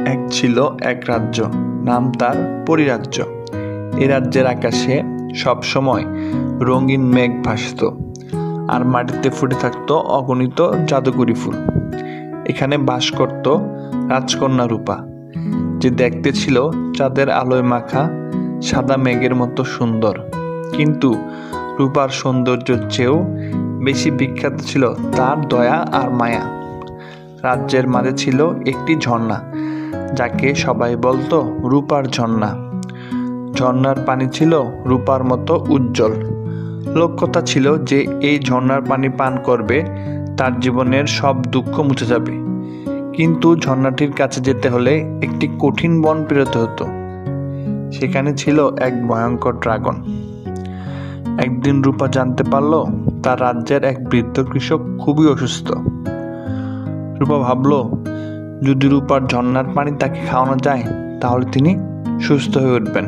এক ছিল এক রাজ্য, নাম তার পরিরাজ্য। এ রাজ্যের আকাশে সবসময় রঙিন মেঘ ভাসত, আর মাটিতে ফুটে থাকতো অগণিত জাদুকরি ফুল। এখানে বাস করত রাজকন্যা রূপা, যে দেখতে ছিল চাঁদের আলোয় মাখা সাদা মেঘের মতো সুন্দর। কিন্তু রূপার সৌন্দর্যের চেয়েও বেশি বিখ্যাত ছিল তার দয়া আর মায়া। রাজ্যের মাঝে ছিল একটি ঝর্ণা, যাকে সবাই বলতো রূপার ঝর্ণা। ঝর্ণার পানি ছিল রূপার মতো উজ্জ্বল। লোককথা ছিল যে এই ঝর্ণার পানি পান করবে তার জীবনের সব দুঃখ মুছে যাবে। কিন্তু ঝর্ণাটির কাছে যেতে হলে একটি কঠিন বন পেরোতে হতো। সেখানে ছিল এক ভয়ঙ্কর ড্রাগন। একদিন রূপা জানতে পারল তার রাজ্যের এক বৃদ্ধ কৃষক খুবই অসুস্থ। রূপা ভাবল, যদি রূপার ঝর্ণার পানি তাকে খাওয়ানো যায় তাহলে তিনি সুস্থ হয়ে উঠবেন।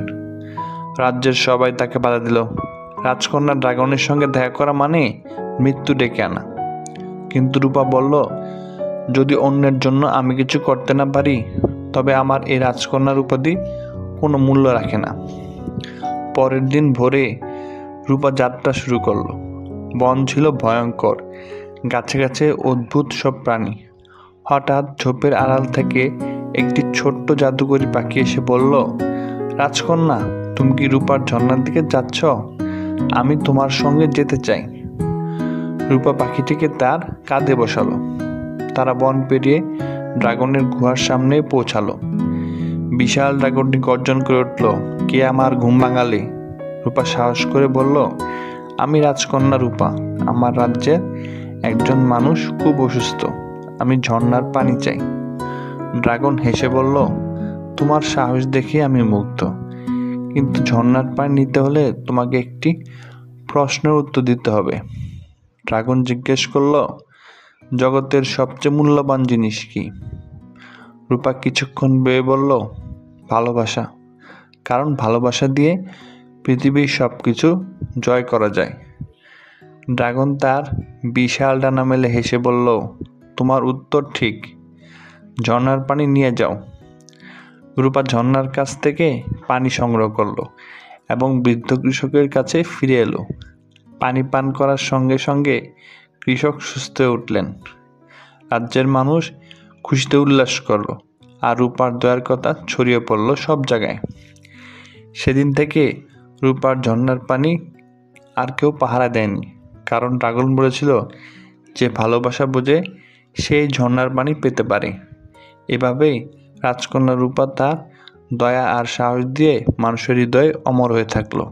রাজ্যের সবাই তাকে বাধা দিল। রাজকন্যা ড্রাগনের সঙ্গে দেখা করা মানে মৃত্যু ডেকে আনা। কিন্তু রূপা বলল, যদি অন্যের জন্য আমি কিছু করতে না পারি তবে আমার এই রাজকন্যার উপাধি কোনো মূল্য রাখে না। পরের দিন ভোরে রূপা যাত্রা শুরু করলো। বন ছিল ভয়ঙ্কর, গাছে গাছে অদ্ভুত সব প্রাণী। হঠাৎ ঝোপের আড়াল থেকে একটি ছোট্ট জাদুকরি পাখি এসে বলল, রাজকন্যা, তুমি কি রূপার ঝর্ণার দিকে যাচ্ছ? আমি তোমার সঙ্গে যেতে চাই। রূপা পাখিটিকে তার কাঁধে বসালো। তারা বন পেরিয়ে ড্রাগনের গুহার সামনে পৌঁছালো। বিশাল ড্রাগনটি গর্জন করে উঠল, কে আমার ঘুম ভাঙালে? রূপা সাহস করে বলল, আমি রাজকন্যা রূপা। আমার রাজ্যের একজন মানুষ খুব অসুস্থ, আমি ঝর্ণার পানি চাই। ড্রাগন হেসে বলল, তোমার সাহস দেখে আমি মুগ্ধ, কিন্তু ঝর্ণার পানি নিতে হলে তোমাকে একটি প্রশ্নের উত্তর দিতে হবে। ড্রাগন জিজ্ঞেস করল, জগতের সবচেয়ে মূল্যবান জিনিস কি? রূপা কিছুক্ষণ ভেবে বলল, ভালোবাসা। কারণ ভালোবাসা দিয়ে পৃথিবীর সব কিছু জয় করা যায়। ড্রাগন তার বিশাল ডানা মেলে হেসে বলল, তোমার উত্তর ঠিক, ঝর্ণার পানি নিয়ে যাও। রূপা ঝর্ণার কাছ থেকে পানি সংগ্রহ করলো এবং বৃদ্ধ কৃষকের কাছে ফিরে এলো। পানি পান করার সঙ্গে সঙ্গে কৃষক সুস্থ হয়ে উঠলেন। রাজ্যের মানুষ খুশিতে উল্লাস করলো, আর রূপার দয়ার কথা ছড়িয়ে পড়ল সব জায়গায়। সেদিন থেকে রূপার ঝর্ণার পানি আর কেউ পাহারা দেয়নি, কারণ ড্রাগন বলেছিল, যে ভালোবাসা বোঝে সেই ঝর্ণার পানি পেতে পারে। এভাবেই রাজকন্যা রূপা তার দয়া আর সাহস দিয়ে মানুষের হৃদয়ে অমর হয়ে থাকলো।